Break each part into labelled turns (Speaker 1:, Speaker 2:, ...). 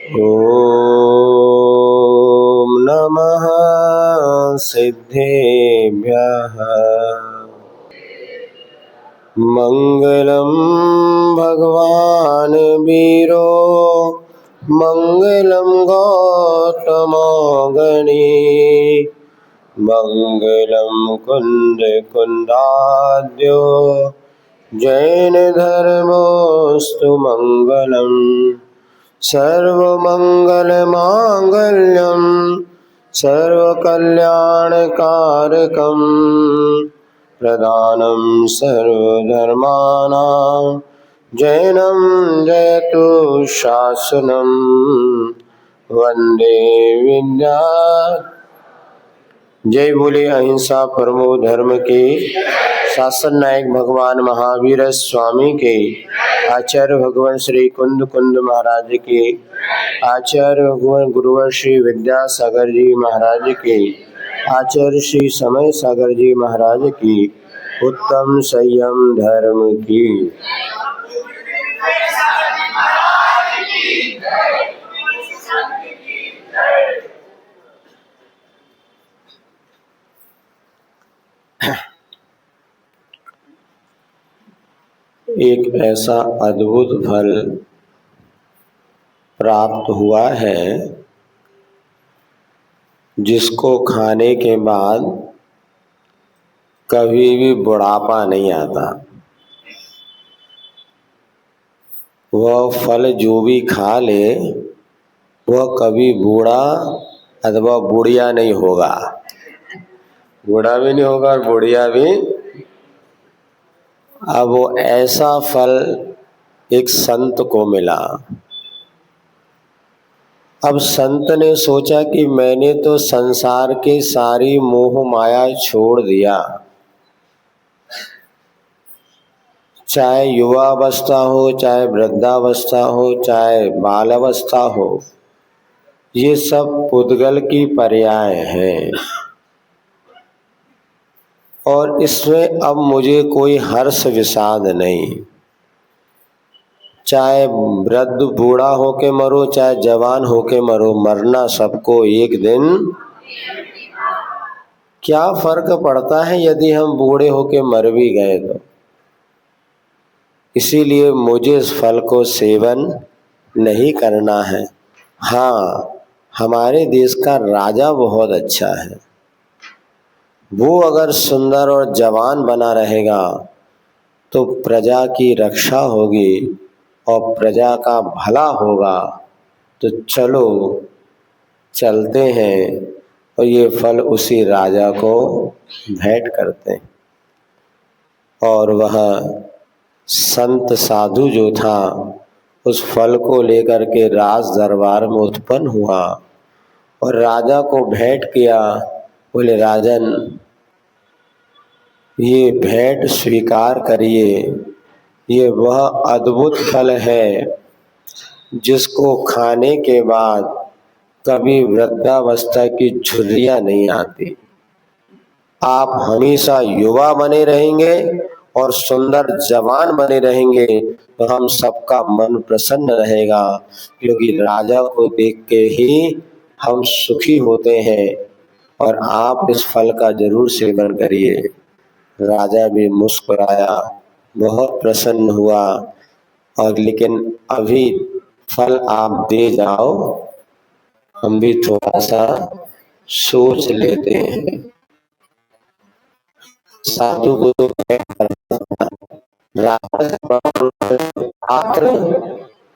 Speaker 1: ॐ नमः सिद्धेभ्यः। मङ्गलं भगवान् वीरो मङ्गलं गौतमगणे मङ्गलं कुन्दकुन्दाद्यो जैनधर्मोऽस्तु मङ्गलम् सर्वमङ्गलमाङ्गल्यं सर्वकल्याणकारकं प्रदानं सर्वधर्माणां जैनं जयतु शासनं वन्दे विद्या। जय बोले अहिंसा परमो धर्म के शासन नायक भगवान महावीर स्वामी के, आचार्य भगवान श्री कुंद कुंद महाराज के, आचार्य भगवान गुरुवर श्री विद्यासागर जी महाराज के, आचार्य श्री समय सागर जी महाराज की उत्तम संयम धर्म की। एक ऐसा अद्भुत फल प्राप्त हुआ है जिसको खाने के बाद कभी भी बुढ़ापा नहीं आता। वह फल जो भी खा ले वह कभी बूढ़ा अथवा बुढ़िया नहीं होगा, बूढ़ा भी नहीं होगा और बुढ़िया भी। अब वो ऐसा फल एक संत को मिला। अब संत ने सोचा कि मैंने तो संसार के सारी मोह माया छोड़ दिया, चाहे युवावस्था हो, चाहे वृद्धावस्था हो, चाहे बालावस्था हो, ये सब पुद्गल की पर्याय हैं और इसमें अब मुझे कोई हर्ष विषाद नहीं। चाहे वृद्ध बूढ़ा होके मरो, चाहे जवान होके मरो, मरना सबको एक दिन। क्या फर्क पड़ता है यदि हम बूढ़े होके मर भी गए तो। इसीलिए मुझे इस फल को सेवन नहीं करना है। हाँ, हमारे देश का राजा बहुत अच्छा है, वो अगर सुंदर और जवान बना रहेगा तो प्रजा की रक्षा होगी और प्रजा का भला होगा। तो चलो चलते हैं और ये फल उसी राजा को भेंट करते हैं। और वह संत साधु जो था उस फल को लेकर के राज दरबार में उत्पन्न हुआ और राजा को भेंट किया। बोले, राजन ये भेंट स्वीकार करिए, ये वह अद्भुत फल है जिसको खाने के बाद कभी वृद्धावस्था की झुर्रियां नहीं आती। आप हमेशा युवा बने रहेंगे और सुंदर जवान बने रहेंगे तो हम सबका मन प्रसन्न रहेगा, क्योंकि राजा को देख के ही हम सुखी होते हैं। और आप इस फल का जरूर सेवन करिए। राजा भी मुस्कुराया, बहुत प्रसन्न हुआ। और लेकिन अभी फल आप दे जाओ, हम भी थोड़ा सा सोच लेते हैं। साधु को तो पात्र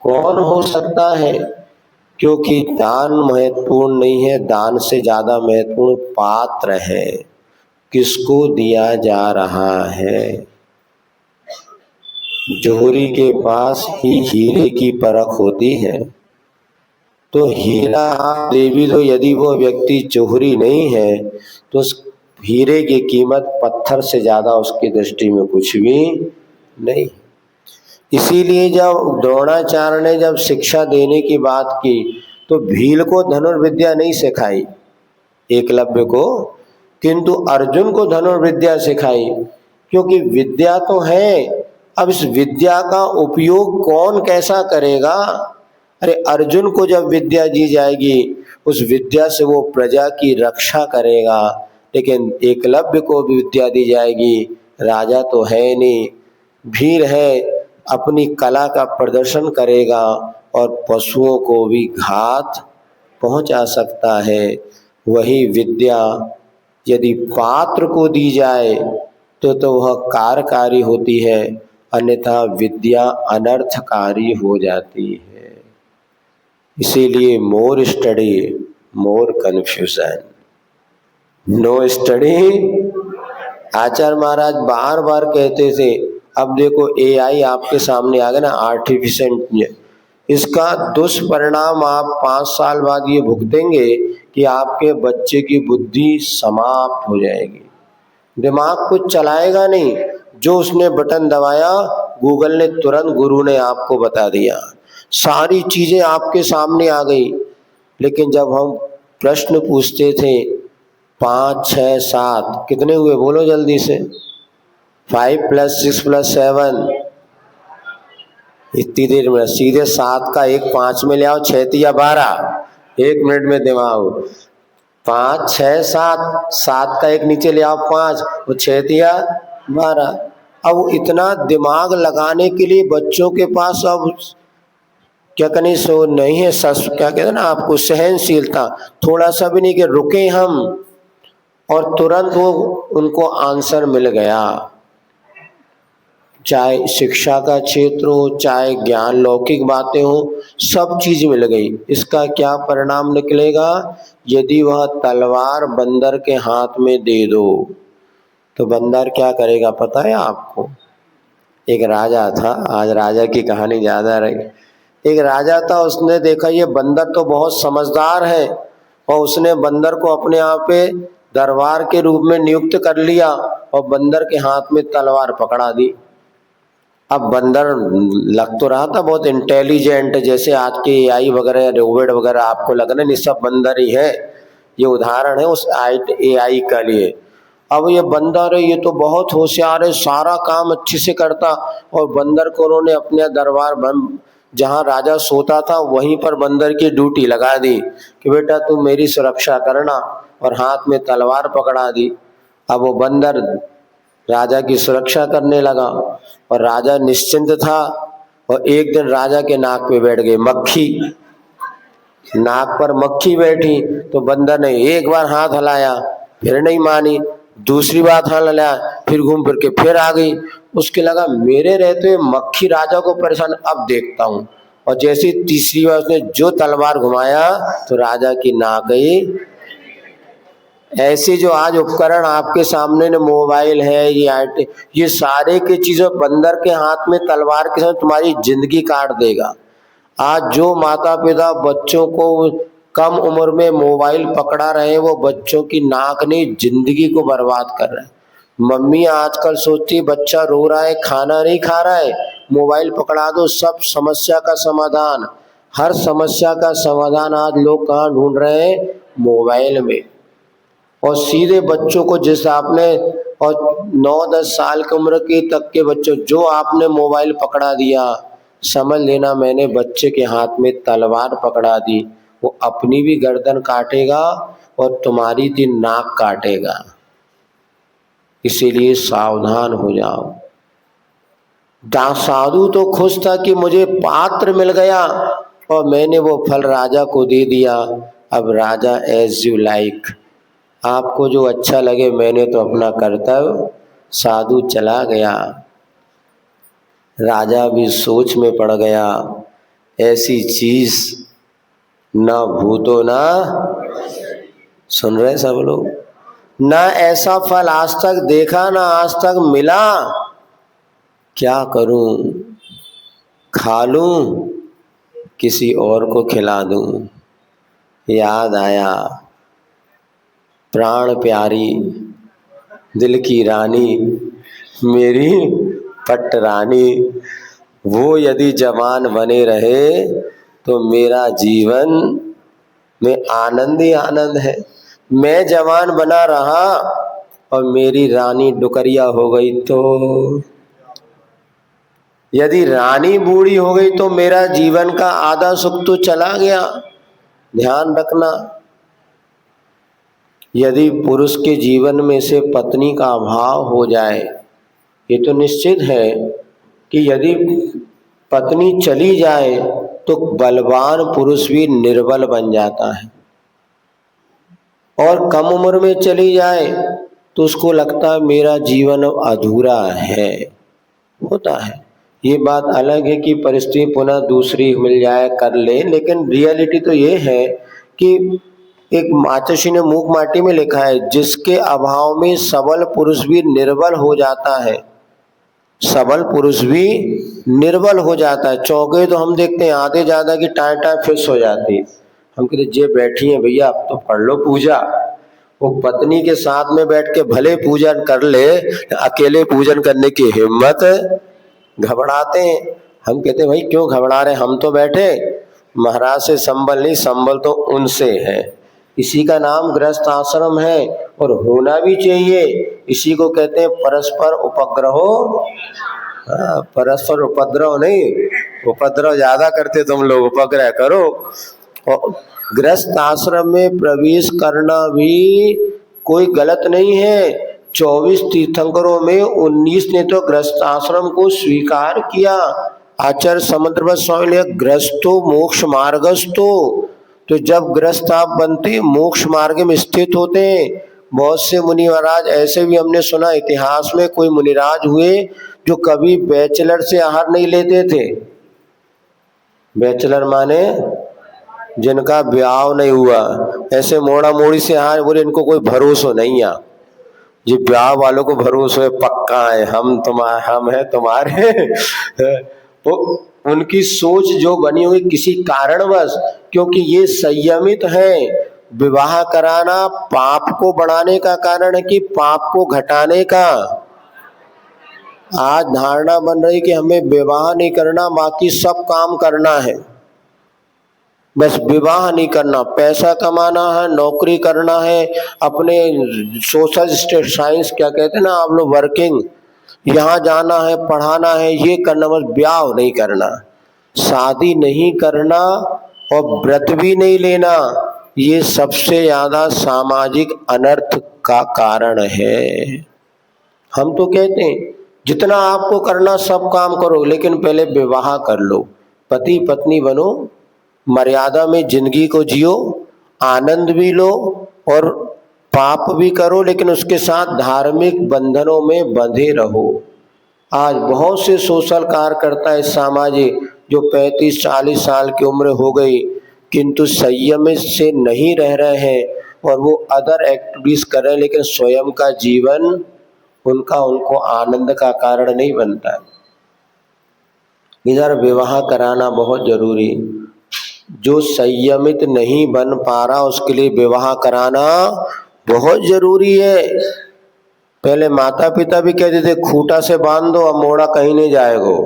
Speaker 1: कौन हो सकता है, क्योंकि दान महत्वपूर्ण नहीं है, दान से ज्यादा महत्वपूर्ण पात्र है, किसको दिया जा रहा है। जोहरी के पास ही हीरे की परख होती है, तो हीरा आप दे भी दो, यदि वो व्यक्ति जोहरी नहीं है तो उस हीरे की कीमत पत्थर से ज्यादा उसकी दृष्टि में कुछ भी नहीं। इसीलिए जब द्रोणाचार्य ने जब शिक्षा देने की बात की तो भील को धनुर्विद्या नहीं सिखाई एकलव्य को, किंतु अर्जुन को धनुर्विद्या सिखाई, क्योंकि विद्या तो है। अब इस विद्या का उपयोग कौन कैसा करेगा, अरे अर्जुन को जब विद्या दी जाएगी उस विद्या से वो प्रजा की रक्षा करेगा, लेकिन एकलव्य को भी विद्या दी जाएगी, राजा तो है नहीं, भीर है, अपनी कला का प्रदर्शन करेगा और पशुओं को भी घात पहुंचा सकता है। वही विद्या यदि पात्र को दी जाए तो वह कार्यकारी होती है, अन्यथा विद्या अनर्थकारी हो जाती है। इसीलिए more study more confusion, no study. Acharya Maharaj बार बार कहते थे, अब देखो एआई आपके सामने आ गया ना, आर्टिफिशियल, इसका दुष्परिणाम आप 5 साल बाद ये भुगतेंगे कि आपके बच्चे की बुद्धि समाप्त हो जाएगी, दिमाग कुछ चलाएगा नहीं, जो उसने बटन दबाया गूगल ने तुरंत, गुरु ने आपको बता दिया, सारी चीजें आपके सामने आ गई। लेकिन जब हम प्रश्न पूछते थे 5, 6, 7 कितने हुए बोलो जल्दी से, 5 + 6 + 7, इतनी देर में सीधे 7 का 1 5 में ले आओ, 6 × 12, 1 मिनट में दिमाग, 5, 6, 7, 7 का 1 नीचे ले आओ 5, वो 6 × 12। अब इतना दिमाग लगाने के लिए बच्चों के पास अब क्या कहने सो नहीं है, क्या कहते हैं ना आपको, सहनशीलता थोड़ा सा भी नहीं कि रुके हम और तुरंत वो उनको आंसर मिल गया। चाहे शिक्षा का क्षेत्र हो, चाहे ज्ञान लौकिक बातें हो, सब चीज मिल गई। इसका क्या परिणाम निकलेगा, यदि वह तलवार बंदर के हाथ में दे दो तो बंदर क्या करेगा पता है आपको। एक राजा था, आज राजा की कहानी ज्यादा रही। एक राजा था, उसने देखा ये बंदर तो बहुत समझदार है और उसने बंदर को अपने यहाँ पे दरबार के रूप में नियुक्त कर लिया और बंदर के हाथ में तलवार पकड़ा दी। अब बंदर लग तो रहा था बहुत इंटेलिजेंट, जैसे आज के एआई वगैरह रोबोट वगैरह आपको लग रहा है, सब बंदर ही है, ये उदाहरण है उस एआई का लिए। अब ये बंदर है, ये तो बहुत होशियार है, सारा काम अच्छे से करता, और बंदर को उन्होंने अपने दरबार जहाँ राजा सोता था वहीं पर बंदर की ड्यूटी लगा दी कि बेटा तू मेरी सुरक्षा करना, और हाथ में तलवार पकड़ा दी। अब वो बंदर राजा की सुरक्षा करने लगा और राजा निश्चिंत था। और एक दिन राजा के नाक पे बैठ गई मक्खी, नाक पर मक्खी बैठी तो बंदर ने एक बार हाथ हिलाया, फिर नहीं मानी, दूसरी बार हाथ हिलाया, फिर घूम फिर के फिर आ गई। उसके लगा मेरे रहते हुए मक्खी राजा को परेशान, अब देखता हूँ। और जैसे तीसरी बार उसने जो तलवार घुमाया तो राजा की नाक गई। ऐसे जो आज उपकरण आपके सामने ने, मोबाइल है, ये सारे के चीजों, बंदर के हाथ में तलवार के साथ तुम्हारी जिंदगी काट देगा। आज जो माता पिता बच्चों को कम उम्र में मोबाइल पकड़ा रहे हैं, वो बच्चों की नाक नहीं जिंदगी को बर्बाद कर रहे हैं। मम्मी आजकल सोचती है बच्चा रो रहा है, खाना नहीं खा रहा है, मोबाइल पकड़ा दो, सब समस्या का समाधान। हर समस्या का समाधान आज लोग कहाँ ढूंढ रहे हैं, मोबाइल में। और सीधे बच्चों को जिस आपने, और 9-10 साल की उम्र के तक के बच्चों जो आपने मोबाइल पकड़ा दिया, समझ लेना मैंने बच्चे के हाथ में तलवार पकड़ा दी, वो अपनी भी गर्दन काटेगा और तुम्हारी भी नाक काटेगा। इसीलिए सावधान हो जाओ। साधु तो खुश था कि मुझे पात्र मिल गया और मैंने वो फल राजा को दे दिया। अब राजा एज यू लाइक, आपको जो अच्छा लगे, मैंने तो अपना कर्तव्य। साधु चला गया, राजा भी सोच में पड़ गया, ऐसी चीज ना भूतो ना, सुन रहे सब लोग, ना ऐसा फल आज तक देखा ना आज तक मिला, क्या करूं, खा लूं किसी और को खिला दूं। याद आया प्राण प्यारी दिल की रानी मेरी पट्ट रानी, वो यदि जवान बने रहे तो मेरा जीवन में आनंद ही आनंद है। मैं जवान बना रहा और मेरी रानी डुकरिया हो गई तो यदि रानी बूढ़ी हो गई तो मेरा जीवन का आधा सुख तो चला गया। ध्यान रखना, यदि पुरुष के जीवन में से पत्नी का अभाव हो जाए, ये तो निश्चित है कि यदि पत्नी चली जाए तो बलवान पुरुष भी निर्बल बन जाता है, और कम उम्र में चली जाए तो उसको लगता है मेरा जीवन अधूरा है। होता है, ये बात अलग है कि परिस्थिति पुनः दूसरी मिल जाए कर ले, लेकिन रियलिटी तो ये है कि एक मातोश्री ने मूक माटी में लिखा है, जिसके अभाव में सबल पुरुष भी निर्बल हो जाता है। सबल पुरुष भी निर्बल हो जाता है। चौके तो हम देखते हैं आधे ज्यादा की टाइम फिक्स हो जाती है। हम कहते जे बैठी हैं भैया, अब तो पढ़ लो पूजा। वो पत्नी के साथ में बैठ के भले पूजन कर ले, अकेले पूजन करने की हिम्मत, घबराते हैं। हम कहते हैं भाई क्यों घबरा रहे, हम तो बैठे, महाराज से संबल नहीं, संबल तो उनसे है। इसी का नाम गृहस्थ आश्रम है और होना भी चाहिए। इसी को कहते हैं परस्पर उपग्रहो, परस्पर उपद्रव नहीं, उपद्रव ज्यादा करते तुम लोग, उपग्रह करो। और गृहस्थ आश्रम में प्रवेश करना भी कोई गलत नहीं है। 24 तीर्थंकरों में 19 ने तो गृहस्थ आश्रम को स्वीकार किया। आचार्य समुद्रवत स्वामी ने गृहस्थो मोक्ष मार्गस्थो, तो जब गृहस्थ आप बनते मोक्ष मार्ग में स्थित होते हैं। बहुत से मुनि महाराज ऐसे भी हमने सुना, इतिहास में कोई मुनिराज हुए जो कभी बैचलर से आहार नहीं लेते थे। बैचलर माने जिनका ब्याह नहीं हुआ, ऐसे मोड़ा मोड़ी से आहार, बोले इनको कोई भरोसा नहीं है। ये ब्याह वालों को भरोसा है, पक्का है, हम है तुम्हारे। तो उनकी सोच जो बनी हुई किसी कारणवश, क्योंकि ये संयमित है। विवाह कराना पाप को बढ़ाने का कारण है कि पाप को घटाने का। आज धारणा बन रही कि हमें विवाह नहीं करना, बाकी सब काम करना है, बस विवाह नहीं करना, पैसा कमाना है, नौकरी करना है, अपने सोशल साइंस क्या कहते हैं ना आप लोग, वर्किंग, यहाँ जाना है, पढ़ाना है, ये करना, बस ब्याह नहीं करना, शादी नहीं करना और व्रत भी नहीं लेना। ये सबसे ज्यादा सामाजिक अनर्थ का कारण है। हम तो कहते हैं जितना आपको करना सब काम करो, लेकिन पहले विवाह कर लो, पति पत्नी बनो, मर्यादा में जिंदगी को जियो, आनंद भी लो और पाप भी करो, लेकिन उसके साथ धार्मिक बंधनों में बंधे रहो। आज बहुत से सोशल कार्यकर्ता है सामाजिक जो 35-40 साल की उम्र हो गई किंतु संयम से नहीं रह रहे हैं और वो अदर एक्टिविटीज कर रहे हैं, लेकिन स्वयं का जीवन उनको आनंद का कारण नहीं बनता। इधर विवाह कराना बहुत जरूरी, जो संयमित नहीं बन पा रहा उसके लिए विवाह कराना बहुत जरूरी है। पहले माता पिता भी कहते थे खूंटा से बांध दो, अब मोड़ा कहीं नहीं जाएगा।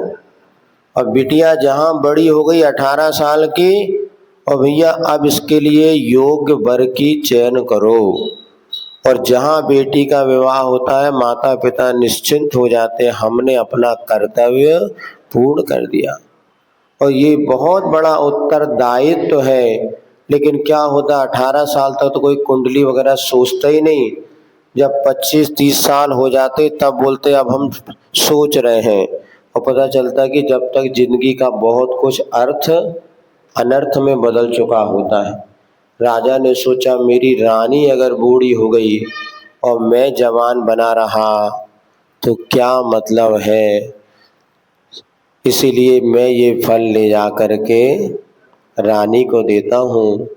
Speaker 1: अब बिटिया जहाँ बड़ी हो गई 18 साल की, और भैया अब इसके लिए योग्य वर की चयन करो। और जहाँ बेटी का विवाह होता है माता पिता निश्चिंत हो जाते हैं, हमने अपना कर्तव्य पूर्ण कर दिया। और ये बहुत बड़ा उत्तरदायित्व है। लेकिन क्या होता, 18 साल तक तो कोई कुंडली वगैरह सोचता ही नहीं। जब 25-30 साल हो जाते तब बोलते अब हम सोच रहे हैं, और पता चलता कि जब तक जिंदगी का बहुत कुछ अर्थ अनर्थ में बदल चुका होता है। राजा ने सोचा मेरी रानी अगर बूढ़ी हो गई और मैं जवान बना रहा तो क्या मतलब है, इसीलिए मैं ये फल ले जा कर के रानी को देता हूँ।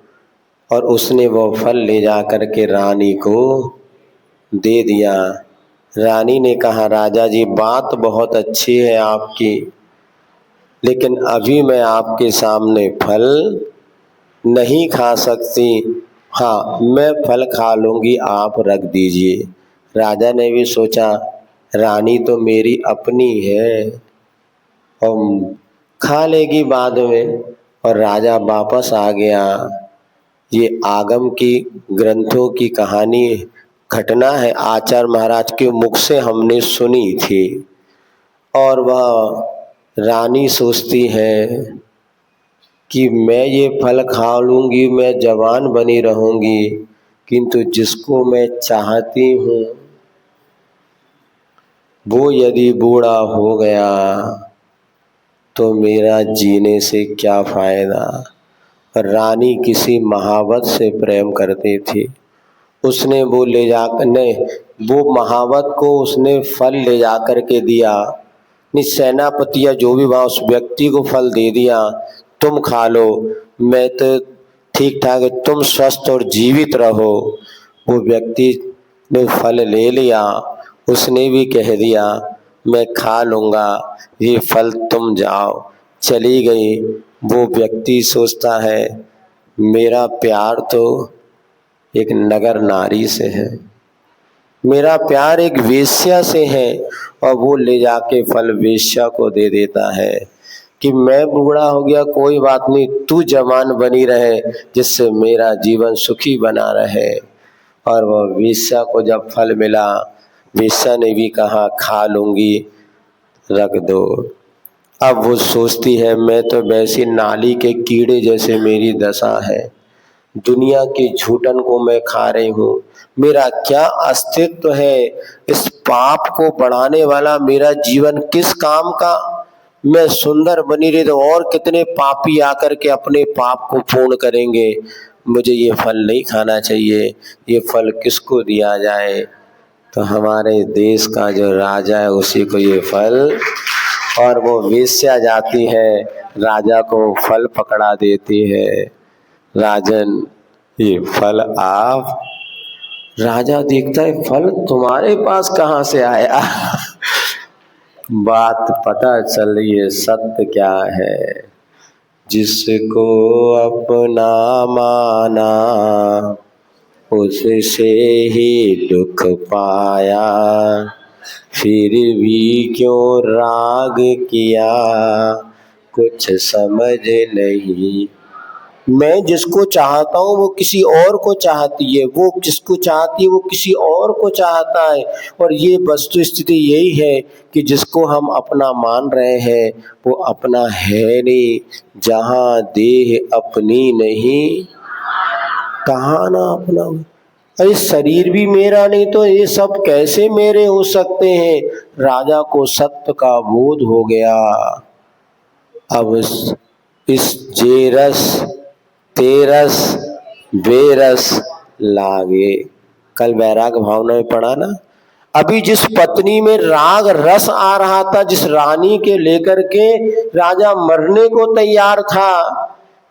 Speaker 1: और उसने वो फल ले जा कर के रानी को दे दिया। रानी ने कहा राजा जी बात बहुत अच्छी है आपकी, लेकिन अभी मैं आपके सामने फल नहीं खा सकती। हाँ मैं फल खा लूँगी, आप रख दीजिए। राजा ने भी सोचा रानी तो मेरी अपनी है और खा लेगी बाद में, और राजा वापस आ गया। ये आगम की ग्रंथों की कहानी घटना है, आचार्य महाराज के मुख से हमने सुनी थी। और वह रानी सोचती है कि मैं ये फल खा लूँगी, मैं जवान बनी रहूँगी, किंतु जिसको मैं चाहती हूँ वो यदि बूढ़ा हो गया तो मेरा जीने से क्या फ़ायदा। रानी किसी महावत से प्रेम करती थी। उसने वो ले जाकर नहीं, वो महावत को उसने फल ले जाकर के दिया। नहीं, सेनापति या जो भी वहाँ उस व्यक्ति को फल दे दिया, तुम खा लो, मैं तो ठीक ठाक है, तुम स्वस्थ और जीवित रहो। वो व्यक्ति ने फल ले लिया, उसने भी कह दिया मैं खा लूँगा, ये फल तुम जाओ। चली गई। वो व्यक्ति सोचता है मेरा प्यार तो एक नगर नारी से है, मेरा प्यार एक वेश्या से है, और वो ले जाके फल वेश्या को दे देता है कि मैं बूढ़ा हो गया कोई बात नहीं, तू जवान बनी रहे जिससे मेरा जीवन सुखी बना रहे। और वह वेश्या को जब फल मिला, वेश्या ने भी कहा खा लूँगी, रख दो। अब वो सोचती है मैं तो वैसी नाली के कीड़े जैसे मेरी दशा है, दुनिया की झूठन को मैं खा रही हूँ, मेरा क्या अस्तित्व है, इस पाप को बढ़ाने वाला मेरा जीवन किस काम का। मैं सुंदर बनी रही तो और कितने पापी आकर के अपने पाप को पूर्ण करेंगे। मुझे ये फल नहीं खाना चाहिए, ये फल किसको दिया जाए। तो हमारे देश का जो राजा है उसी को ये फल, और वो वेश्या जाती है, राजा को फल पकड़ा देती है, राजन ये फल आप। राजा देखता है फल तुम्हारे पास कहाँ से आया। बात पता चल रही है सत्य क्या है। जिसको अपना माना उससे ही दुख पाया, फिर भी क्यों राग किया कुछ समझ नहीं। मैं जिसको चाहता हूँ वो किसी और को चाहती है, वो जिसको चाहती है वो किसी और को चाहता है। और ये वस्तु स्थिति यही है कि जिसको हम अपना मान रहे हैं वो अपना है नहीं। जहाँ देह अपनी नहीं कहाँ ना अपना। अरे शरीर भी मेरा नहीं तो ये सब कैसे मेरे हो सकते हैं। राजा को सत्य का बोध हो गया। अब इस जेरस तेरस बेरस लागे, कल वैराग भावना में पढ़ा ना। अभी जिस पत्नी में राग रस आ रहा था, जिस रानी के लेकर के राजा मरने को तैयार था,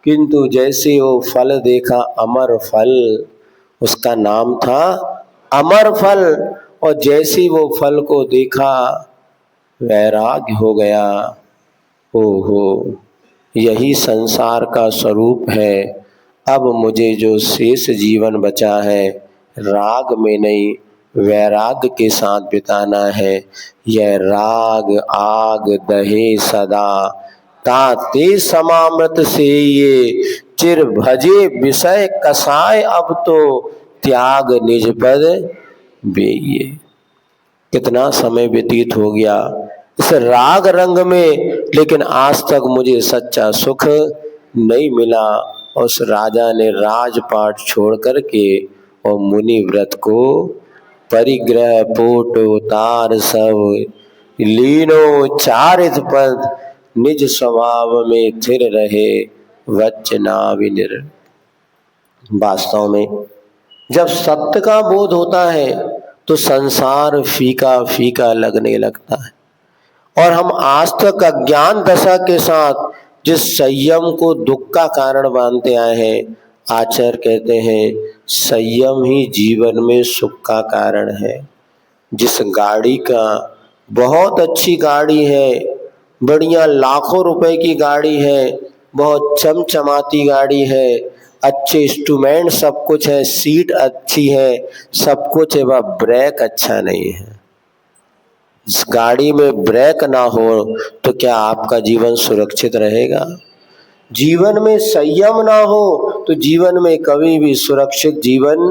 Speaker 1: किंतु जैसे वो फल देखा अमर फल, उसका नाम था अमर फल, और जैसे वो फल को देखा वैराग्य हो गया। ओहो, यही संसार का स्वरूप है। अब मुझे जो शेष जीवन बचा है राग में नहीं वैराग के साथ बिताना है। यह राग आग दहे सदा, ताते समामृत से ये चिर भजे विषय कसाय, अब तो त्याग निज पद बेये। कितना समय व्यतीत हो गया इस राग रंग में, लेकिन आज तक मुझे सच्चा सुख नहीं मिला। उस राजा ने राजपाट छोड़ करके और मुनि व्रत को परिग्रह पोट उतार सब, लीनो चारित पद निज स्वभाव में थिर रहे वचना विनिर। वास्तव में जब सत्य का बोध होता है तो संसार फीका फीका लगने लगता है। और हम आज तक अज्ञान दशा के साथ जिस संयम को दुख का कारण मानते आए हैं, आचार्य कहते हैं संयम ही जीवन में सुख का कारण है। जिस गाड़ी का बहुत अच्छी गाड़ी है, बढ़िया लाखों रुपए की गाड़ी है, बहुत चमचमाती गाड़ी है, अच्छे इंस्ट्रूमेंट सब कुछ है, सीट अच्छी है, सब कुछ है, वह ब्रेक अच्छा नहीं है। इस गाड़ी में ब्रेक ना हो तो क्या आपका जीवन सुरक्षित रहेगा। जीवन में संयम ना हो तो जीवन में कभी भी सुरक्षित जीवन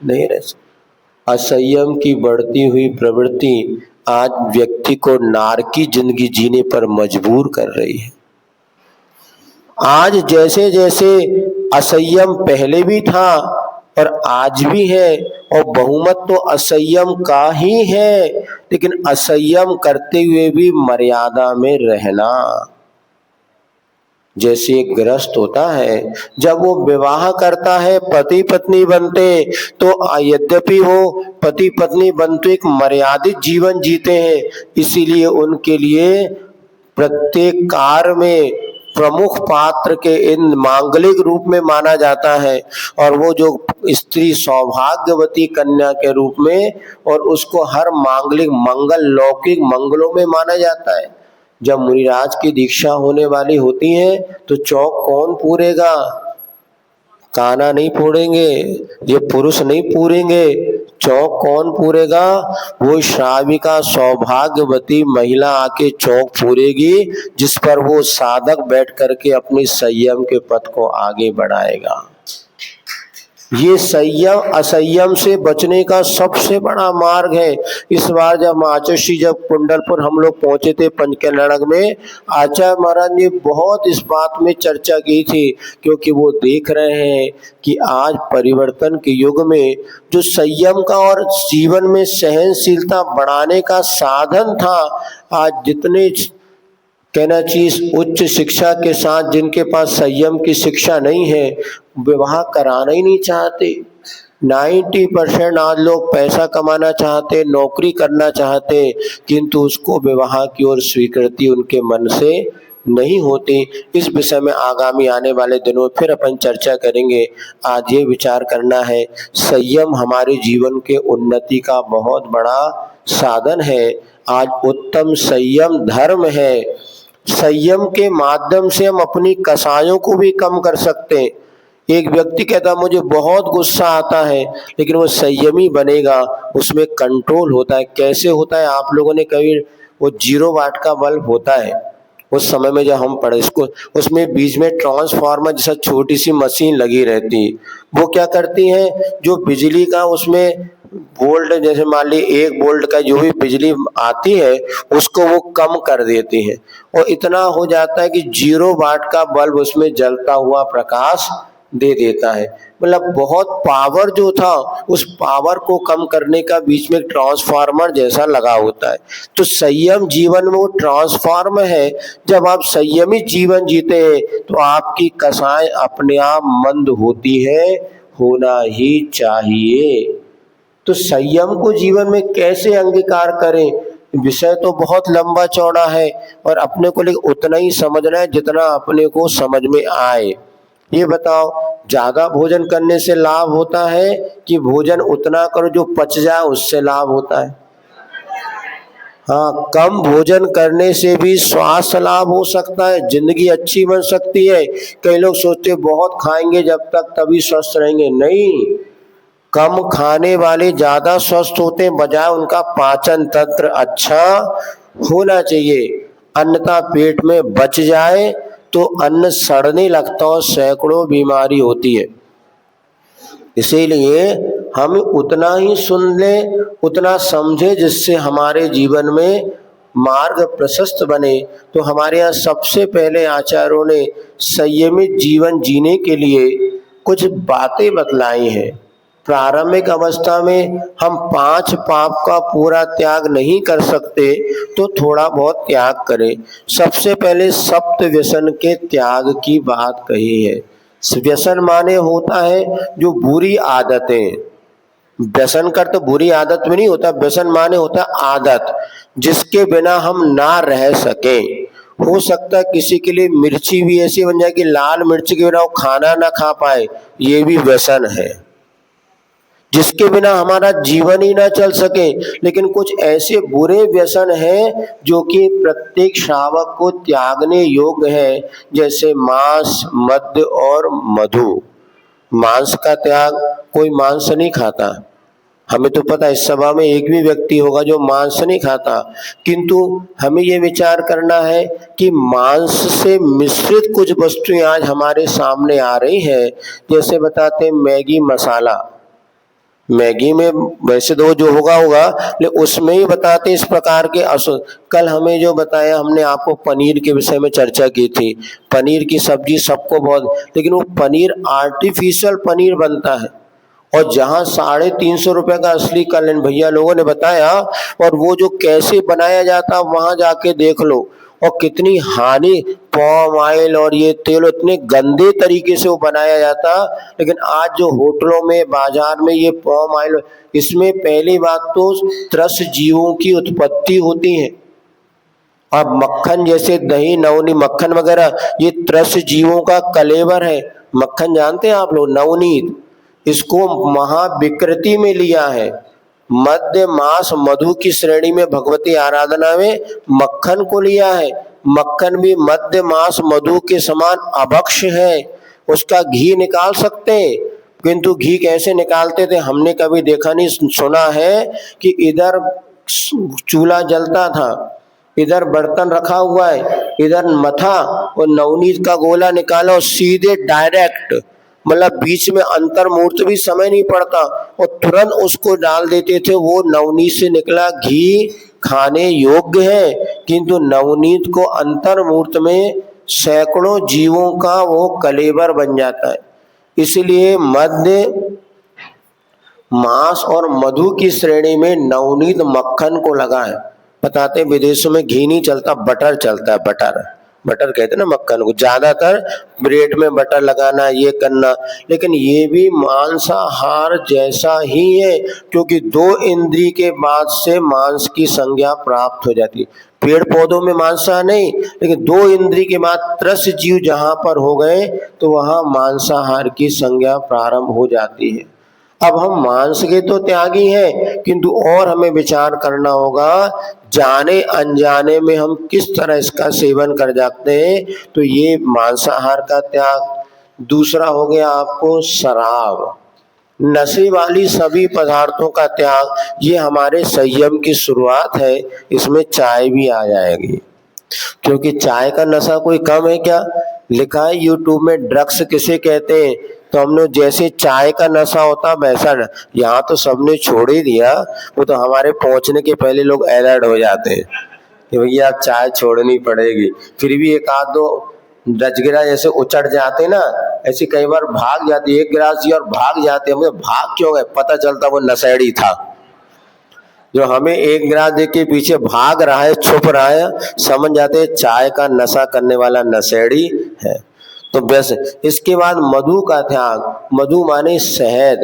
Speaker 1: नहीं रह सकता। असंयम की बढ़ती हुई प्रवृत्ति आज व्यक्ति को नारकी जिंदगी जीने पर मजबूर कर रही है। आज जैसे जैसे असंयम पहले भी था और आज भी है, और बहुमत तो असंयम का ही है, लेकिन असंयम करते हुए भी मर्यादा में रहना। जैसे एक गृहस्थ होता है, जब वो विवाह करता है, पति पत्नी बनते, तो यद्यपि वो पति पत्नी बनते एक मर्यादित जीवन जीते हैं, इसीलिए उनके लिए प्रत्येक कार्य में प्रमुख पात्र के इन मांगलिक रूप में माना जाता है, और वो जो स्त्री सौभाग्यवती कन्या के रूप में, और उसको हर मांगलिक मंगल लौकिक मंगलों में माना जाता है। जब मुनिराज की दीक्षा होने वाली होती है तो चौक कौन पूरेगा? कान्हा नहीं पूरेंगे, ये पुरुष नहीं पूरेंगे, चौक कौन पूरेगा? वो श्राविका सौभाग्यवती महिला आके चौक पूरेगी, जिस पर वो साधक बैठ करके अपनी संयम के पथ को आगे बढ़ाएगा। ये संयम असंयम से बचने का सबसे बड़ा मार्ग है। इस बार जब आचार्य जब कुंडलपुर हम लोग पहुंचे थे पंचकल्याणक में, आचार्य महाराज ने बहुत इस बात में चर्चा की थी, क्योंकि वो देख रहे हैं कि आज परिवर्तन के युग में जो संयम का और जीवन में सहनशीलता बढ़ाने का साधन था, आज जितने कहना चाहिए उच्च शिक्षा के साथ जिनके पास संयम की शिक्षा नहीं है, विवाह कराना ही नहीं चाहते। 90% आज लोग पैसा कमाना चाहते, नौकरी करना चाहते, किंतु उसको विवाह की ओर स्वीकृति उनके मन से नहीं होती। इस विषय में आगामी आने वाले दिनों में फिर अपन चर्चा करेंगे। आज ये विचार करना है, संयम हमारे जीवन के उन्नति का बहुत बड़ा साधन है। आज उत्तम संयम धर्म है। संयम के माध्यम से हम अपनी कसायों को भी कम कर सकते हैं। एक व्यक्ति कहता मुझे बहुत गुस्सा आता है, लेकिन वो संयमी बनेगा, उसमें कंट्रोल होता है। कैसे होता है? आप लोगों ने कभी वो 0 वाट का बल्ब होता है, उस समय में जब हम पढ़े इसको, उसमें बीच में ट्रांसफार्मर जैसा छोटी सी मशीन लगी रहती, वो क्या करती है, जो बिजली का उसमें वोल्ट, जैसे मान ली 1 वोल्ट का जो भी बिजली आती है उसको वो कम कर देती है, और इतना हो जाता है कि 0 वाट का बल्ब उसमें जलता हुआ प्रकाश दे देता है। मतलब बहुत पावर जो था, उस पावर को कम करने का बीच में ट्रांसफार्मर जैसा लगा होता है। तो संयम जीवन में वो ट्रांसफार्मर है। जब आप संयमी जीवन जीते हैं तो आपकी कसाएं अपने आप मंद होती है, होना ही चाहिए। तो संयम को जीवन में कैसे अंगीकार करें, विषय तो बहुत लंबा चौड़ा है, और अपने को लेकिन उतना ही समझना है जितना अपने को समझ में आए। ये बताओ, ज्यादा भोजन करने से लाभ होता है कि भोजन उतना करो जो पच जाए उससे लाभ होता है? हाँ, कम भोजन करने से भी स्वास्थ्य लाभ हो सकता है, जिंदगी अच्छी बन सकती है। कई लोग सोचते बहुत खाएंगे जब तक तभी स्वस्थ रहेंगे। नहीं, कम खाने वाले ज्यादा स्वस्थ होते हैं, बजाय उनका पाचन तंत्र अच्छा होना चाहिए। अन्नता पेट में बच जाए तो अन्न सड़ने लगता और सैकड़ों बीमारी होती है। इसीलिए हम उतना ही सुन ले, उतना समझे, जिससे हमारे जीवन में मार्ग प्रशस्त बने। तो हमारे यहाँ सबसे पहले आचार्यों ने संयमित जीवन जीने के लिए कुछ बातें बतलाई हैं। प्रारंभिक अवस्था में हम 5 पाप का पूरा त्याग नहीं कर सकते, तो थोड़ा बहुत त्याग करें। सबसे पहले सप्त व्यसन के त्याग की बात कही है। व्यसन माने होता है जो बुरी आदतें, व्यसन कर तो बुरी आदत में नहीं होता, व्यसन माने होता है आदत जिसके बिना हम ना रह सके। हो सकता है किसी के लिए मिर्ची भी ऐसी बन जाए कि लाल मिर्च के बिना वो खाना ना खा पाए, ये भी व्यसन है, जिसके बिना हमारा जीवन ही ना चल सके। लेकिन कुछ ऐसे बुरे व्यसन हैं जो कि प्रत्येक श्रावक को त्यागने योग्य है, जैसे मांस, मद्य और मधु। मांस का त्याग, कोई मांस नहीं खाता, हमें तो पता है इस सभा में एक भी व्यक्ति होगा जो मांस नहीं खाता, किंतु हमें ये विचार करना है कि मांस से मिश्रित कुछ वस्तुएं आज हमारे सामने आ रही हैं। जैसे बताते हैं मैगी मसाला, मैगी में वैसे तो जो होगा लेकिन उसमें ही बताते इस प्रकार के कल हमें जो बताया, हमने आपको पनीर के विषय में चर्चा की थी। पनीर की सब्जी सबको बहुत, लेकिन वो पनीर आर्टिफिशियल पनीर बनता है, और जहां 350 रुपए का असली कल भैया लोगों ने बताया, और वो जो कैसे बनाया जाता वहां जाके देख लो, और कितनी हानि, पॉम ऑयल और ये तेल इतने गंदे तरीके से वो बनाया जाता। लेकिन आज जो होटलों में, बाजार में ये पॉम ऑयल, इसमें पहली बात तो त्रस जीवों की उत्पत्ति होती है। अब मक्खन जैसे दही, नवनी, मक्खन वगैरह, ये त्रस जीवों का कलेवर है। मक्खन जानते हैं आप लोग, नवनीत, इसको महाविकृति में लिया है। मध्य मास मधु की श्रेणी में भगवती आराधना में मक्खन को लिया है। मक्खन भी मध्य मास मधु के समान अभक्ष है। उसका घी निकाल सकते हैं, किंतु घी कैसे निकालते थे हमने कभी देखा नहीं। सुना है कि इधर चूल्हा जलता था, इधर बर्तन रखा हुआ है, इधर मथा और नवनीत का गोला निकाला और सीधे डायरेक्ट, मतलब बीच में अंतर मुहूर्त भी समय नहीं पड़ता, और तुरंत उसको डाल देते थे। वो नवनीत से निकला घी खाने योग्य है, किंतु नवनीत को अंतर मुहूर्त में सैकड़ों जीवों का वो कलेवर बन जाता है। इसलिए मध्य मांस और मधु की श्रेणी में नवनीत मक्खन को लगा है। बताते विदेशों में घी नहीं चलता, बटर चलता है। बटर कहते हैं ना मक्खन को, ज्यादातर ब्रेड में बटर लगाना, ये करना। लेकिन ये भी मांसाहार जैसा ही है, क्योंकि 2 इंद्री के बाद से मांस की संज्ञा प्राप्त हो जाती है। पेड़ पौधों में मांसाहार नहीं, लेकिन 2 इंद्री के बाद त्रस जीव जहां पर हो गए तो वहां मांसाहार की संज्ञा प्रारंभ हो जाती है। अब हम मांस के तो त्यागी हैं, किंतु और हमें विचार करना होगा, जाने अनजाने में हम किस तरह इसका सेवन कर जाते हैं। तो ये मांसाहार का त्याग। दूसरा हो गया आपको शराब, नशे वाली सभी पदार्थों का त्याग। ये हमारे संयम की शुरुआत है। इसमें चाय भी आ जाएगी, क्योंकि चाय का नशा कोई कम है क्या। लिखा है यूट्यूब में ड्रग्स किसे कहते हैं, तो हमने जैसे चाय का नशा होता वैसा यहाँ तो सबने छोड़ ही दिया। वो तो हमारे पहुंचने के पहले लोग अलर्ट हो जाते हैं कि भैया आप चाय छोड़नी पड़ेगी। फिर भी एक आध दो रजगिरा जैसे उचट जाते ना, ऐसी कई बार भाग जाती, 1 गिलास दिया और भाग जाते हैं। मुझे भाग क्यों गए, पता चलता वो नशेड़ी था जो हमें 1 गिलास दे के पीछे भाग रहा है, छुप रहा है। समझ जाते हैं चाय का नशा करने वाला नशेड़ी है। तो बस इसके बाद मधु का त्याग। मधु माने शहद।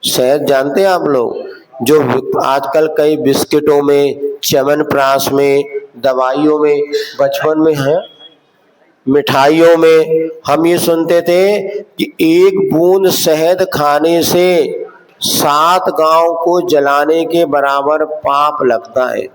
Speaker 1: शहद जानते हैं आप लोग, जो आजकल कई बिस्किटों में, च्यवनप्राश में, दवाइयों में, बचपन में है, मिठाइयों में हम ये सुनते थे कि 1 बूंद शहद खाने से 7 गांव को जलाने के बराबर पाप लगता है।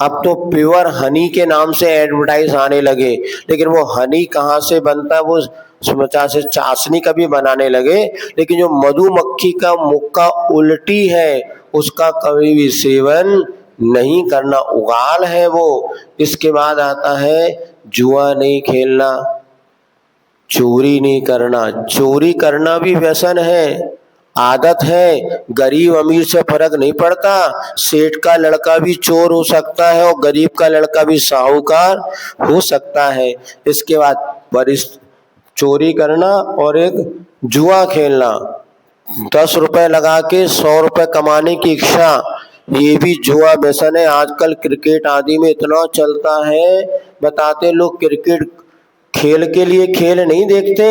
Speaker 1: अब तो प्योर हनी के नाम से एडवर्टाइज आने लगे, लेकिन वो हनी कहाँ से बनता है, वो सोचा से चाशनी का भी बनाने लगे। लेकिन जो मधुमक्खी का मुक्का उल्टी है, उसका कभी भी सेवन नहीं करना, उगाल है वो। इसके बाद आता है जुआ नहीं खेलना, चोरी नहीं करना। चोरी करना भी व्यसन है, आदत है। गरीब अमीर से फर्क नहीं पड़ता, सेठ का लड़का भी चोर हो सकता है और गरीब का लड़का भी साहूकार हो सकता है। इसके बाद चोरी करना और एक जुआ खेलना, 10 रुपए लगा के 100 रुपए कमाने की इच्छा, ये भी जुआ व्यसन है। आजकल क्रिकेट आदि में इतना चलता है, बताते लोग क्रिकेट खेल के लिए खेल नहीं देखते,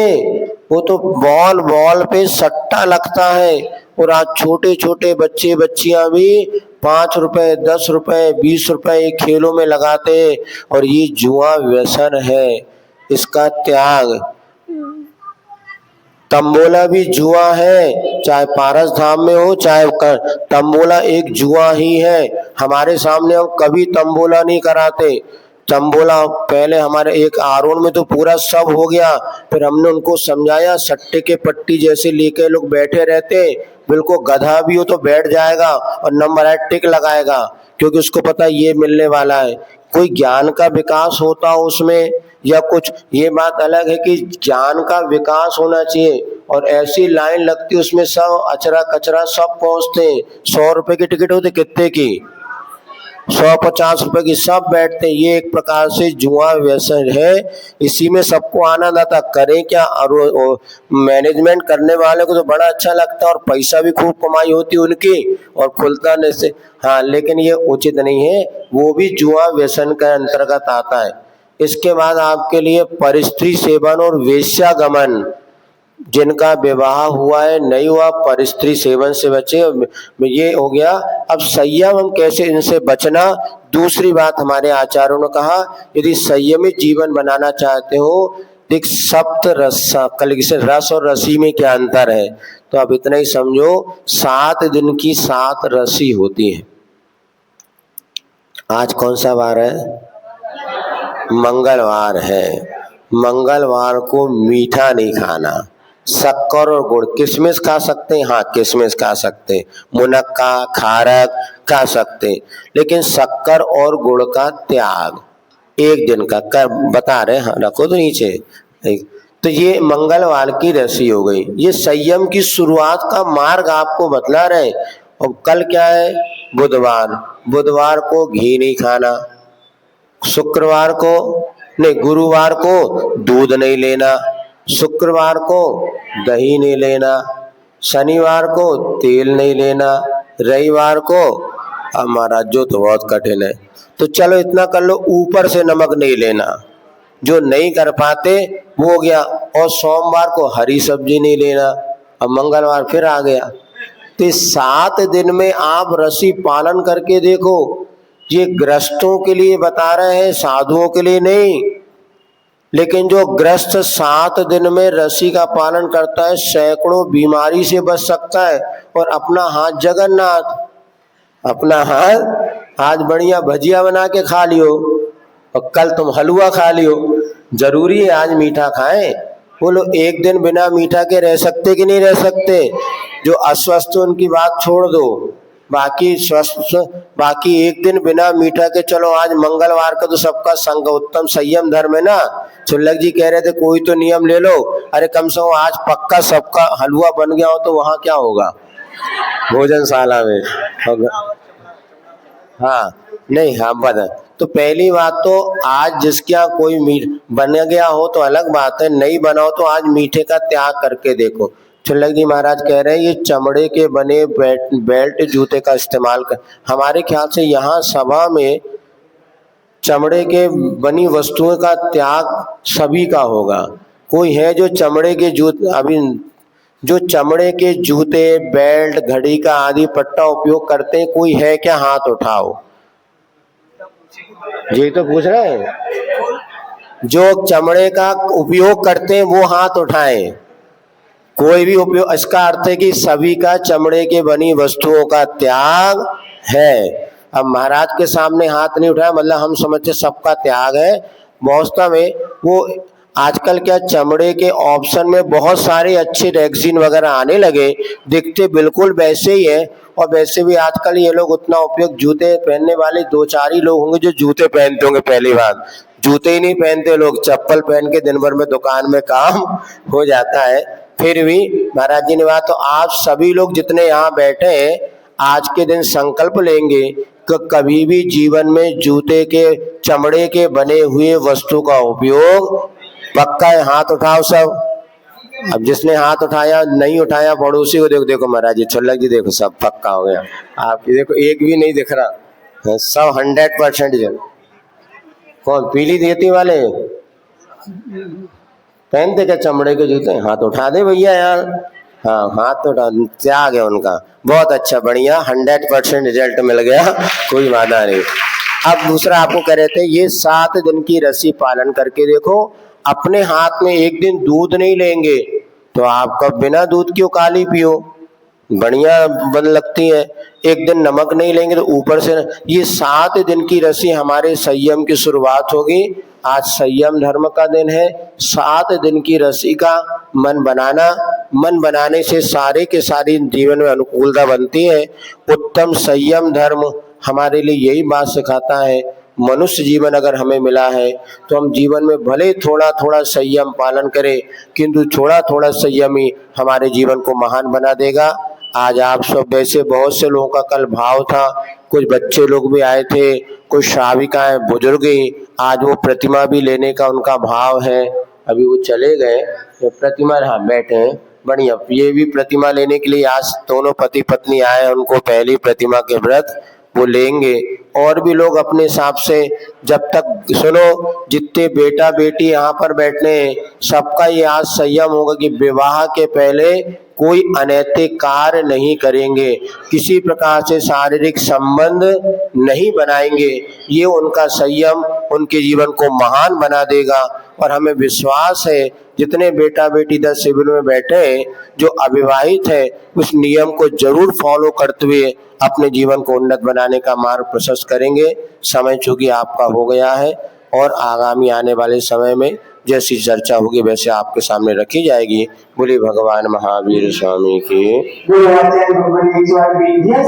Speaker 1: वो तो बॉल पे सट्टा लगता है। और आज छोटे छोटे बच्चे बच्चियां भी 5 रुपए, 10 रुपए, 20 रुपए खेलों में लगाते हैं, और ये जुआ व्यसन है। इसका त्याग। तंबोला भी जुआ है, चाहे पारस धाम में हो चाहे तंबोला एक जुआ ही है। हमारे सामने हम कभी तंबोला नहीं कराते। तंबोला पहले हमारे एक आरोन में तो पूरा सब हो गया, फिर हमने उनको समझाया, सट्टे के पट्टी जैसे लेके लोग बैठे रहते, बिल्कुल गधा भी हो तो बैठ जाएगा और नंबर 1 टिक लगाएगा, क्योंकि उसको पता ये मिलने वाला है। कोई ज्ञान का विकास होता हो उसमें या कुछ, ये बात अलग है कि ज्ञान का विकास होना चाहिए। और ऐसी लाइन लगती उसमें सब अचरा कचरा सब पहुंचते हैं। 100 रुपए की टिकट होती, कितने की, 150 रुपए की, सब बैठते हैं। ये एक प्रकार से जुआ व्यसन है, इसी में सबको आनंद आता। करें क्या, और मैनेजमेंट करने वाले को तो बड़ा अच्छा लगता है और पैसा भी खूब कमाई होती उनकी और खुलता नहीं से। हाँ, लेकिन ये उचित नहीं है, वो भी जुआ व्यसन के अंतर्गत आता है। इसके बाद आपके लिए परस्त्री सेवन और वेश्यागमन, जिनका विवाह हुआ है नहीं हुआ, परस्त्री सेवन से बचे, ये हो गया। अब संयम, हम कैसे इनसे बचना। दूसरी बात हमारे आचार्यों ने कहा, यदि संयमित जीवन बनाना चाहते हो, एक सप्त रस, कल से रस और रसी में क्या अंतर है, तो अब इतना ही समझो, 7 दिन की 7 रसी होती है। आज कौन सा वार है, मंगलवार है। मंगलवार को मीठा नहीं खाना, शक्कर और गुड़, किशमिश खा सकते हैं, हाँ किशमिश खा सकते हैं, मुनक्का खारक खा सकते हैं, लेकिन शक्कर और गुड़ का त्याग 1 दिन का कर बता रहे। हाँ रखो तो नीचे। तो ये मंगलवार की रसी हो गई, ये संयम की शुरुआत का मार्ग आपको बतला रहे। और कल क्या है, बुधवार, बुधवार को घी नहीं खाना, शुक्रवार को नहीं, गुरुवार को दूध नहीं लेना, शुक्रवार को दही नहीं लेना, शनिवार को तेल नहीं लेना, रविवार को, हमारा जो तो बहुत कठिन है, तो चलो इतना कर लो, ऊपर से नमक नहीं लेना, जो नहीं कर पाते वो हो गया। और सोमवार को हरी सब्जी नहीं लेना। अब मंगलवार फिर आ गया। तो 7 दिन में आप रसी पालन करके देखो। ये ग्रस्तों के लिए बता रहे हैं, साधुओं के लिए नहीं। लेकिन जो ग्रस्त 7 दिन में रसी का पालन करता है, सैकड़ों बीमारी से बच सकता है। और अपना हाथ जगन्नाथ, अपना हाथ आज बढ़िया भजिया बना के खा लियो और कल तुम हलवा खा लियो। जरूरी है आज मीठा खाएं? बोलो, एक दिन बिना मीठा के रह सकते कि नहीं रह सकते? जो अस्वस्थ उनकी बात छोड़ दो, बाकी स्वस्थ, बाकी एक दिन बिना मीठा के चलो। आज मंगलवार का तो सबका संग उत्तम संयम धर्म है ना। चुल्लक जी कह रहे थे कोई तो नियम ले लो। अरे कम से कम आज पक्का सबका हलवा बन गया हो तो वहां क्या होगा, भोजनशाला में होगा। हाँ नहीं, हाँ बता। तो पहली बात तो आज जिसके यहाँ कोई मीठ बन गया हो तो अलग बात है, नहीं बना हो तो आज मीठे का त्याग करके देखो। चुल्लक जी महाराज कह रहे हैं ये चमड़े के बने बेल्ट जूते का इस्तेमाल कर। हमारे ख्याल से यहाँ सभा में चमड़े के बनी वस्तुओं का त्याग सभी का होगा। कोई है जो चमड़े के जूते, अभी जो चमड़े के जूते, बेल्ट, घड़ी का आदि पट्टा उपयोग करते हैं, कोई है क्या? हाथ उठाओ। ये तो पूछ रहे हैं। जो चमड़े का उपयोग करते हैं वो हाथ उठाएं। कोई भी उपयोग, इसका अर्थ है कि सभी का चमड़े के बनी वस्तुओं का त्याग है। अब महाराज के सामने हाथ नहीं उठाया मतलब हम समझते सबका त्याग है। वास्तव में वो आजकल क्या चमड़े के ऑप्शन में बहुत सारे अच्छे रेक्सीन वगैरह आने लगे, दिखते बिल्कुल वैसे ही है। और वैसे भी आजकल ये लोग उतना उपयोग, जूते पहनने वाले 2-4 ही लोग होंगे जो जूते पहनते होंगे। पहली बात, जूते ही नहीं पहनते लोग, चप्पल पहन के दिन भर में दुकान में काम हो जाता है। फिर भी महाराज जी ने बात, तो आप सभी लोग जितने यहाँ बैठे हैं आज के दिन संकल्प लेंगे कि कभी भी जीवन में जूते के, चमड़े के बने हुए वस्तु का उपयोग पक्का है। हाथ उठाओ सब। अब जिसने हाथ उठाया, नहीं उठाया पड़ोसी को देखो, देखो महाराज जी, छुल्लक जी देखो, सब पक्का हो गया। आप देखो एक भी नहीं दिख रहा, सब 100% जन। कौन? पीली देती वाले पहनते क्या चमड़े के जूते? हाथ उठा दे भैया यार। हाँ हाथ उठा, त्याग है उनका। बहुत अच्छा, बढ़िया, 100% रिजल्ट मिल गया, कोई वादा नहीं। अब दूसरा आपको कह रहे थे, ये 7 दिन की रस्सी पालन करके देखो। अपने हाथ में एक दिन दूध नहीं लेंगे तो आपका बिना दूध क्यों काली पियो, बढ़िया बन लगती है। एक दिन नमक नहीं लेंगे तो ऊपर से, ये 7 दिन की रस्सी हमारे संयम की शुरुआत होगी। आज संयम धर्म का दिन है। 7 दिन की रस्सी का मन बनाना, मन बनाने से सारे के सारी जीवन में अनुकूलता बनती है। उत्तम संयम धर्म हमारे लिए यही बात सिखाता है। मनुष्य जीवन अगर हमें मिला है तो हम जीवन में भले थोड़ा थोड़ा संयम पालन करें, किंतु थोड़ा थोड़ा संयम ही हमारे जीवन को महान बना देगा। आज आप सब वैसे बहुत से लोगों का कल भाव था, कुछ बच्चे लोग भी आए थे, कुछ श्राविकाएं बुजुर्ग ही, आज वो प्रतिमा भी लेने का उनका भाव है। अभी वो चले गए, तो प्रतिमा हाँ बैठे हैं, बढ़िया। ये भी प्रतिमा लेने के लिए आज दोनों पति पत्नी आए, उनको पहली प्रतिमा के व्रत वो लेंगे। और भी लोग अपने हिसाब से, जब तक सुनो जितने बेटा बेटी यहाँ पर बैठने हैं, सबका ये आज संयम होगा कि विवाह के पहले कोई अनैतिक कार्य नहीं करेंगे, किसी प्रकार से शारीरिक संबंध नहीं बनाएंगे। ये उनका संयम उनके जीवन को महान बना देगा। और हमें विश्वास है जितने बेटा बेटी 10 शिविर में बैठे हैं, जो अविवाहित है, उस नियम को जरूर फॉलो करते हुए अपने जीवन को उन्नत बनाने का मार्ग प्रशस्त करेंगे। समय चूंकि आपका हो गया है और आगामी आने वाले समय में जैसी चर्चा होगी वैसे आपके सामने रखी जाएगी। बोले भगवान महावीर स्वामी की।